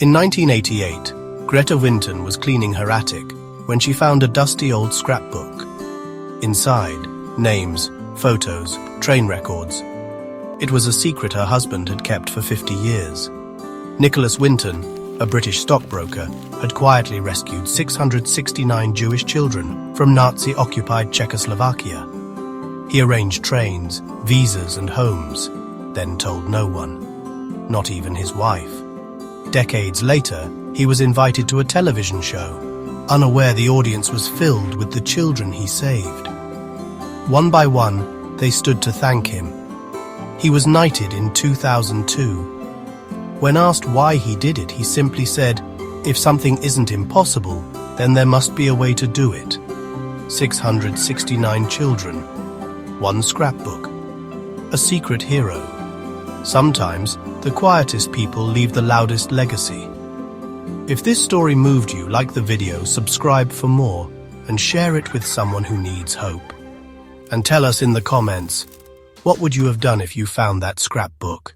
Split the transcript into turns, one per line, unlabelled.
In 1988, Greta Winton was cleaning her attic when she found a dusty old scrapbook. Inside, names, photos, train records. It was a secret her husband had kept for 50 years. Nicholas Winton, a British stockbroker, had quietly rescued 669 Jewish children from Nazi-occupied Czechoslovakia. He arranged trains, visas and homes, then told no one, not even his wife. Decades later, he was invited to a television show, unaware the audience was filled with the children he saved. One by one, they stood to thank him. He was knighted in 2002. When asked why he did it, he simply said, "If something isn't impossible, then there must be a way to do it." 669 children, one scrapbook, a secret hero. Sometimes, the quietest people leave the loudest legacy. If this story moved you, like the video, subscribe for more, and share it with someone who needs hope. And tell us in the comments, what would you have done if you found that scrapbook?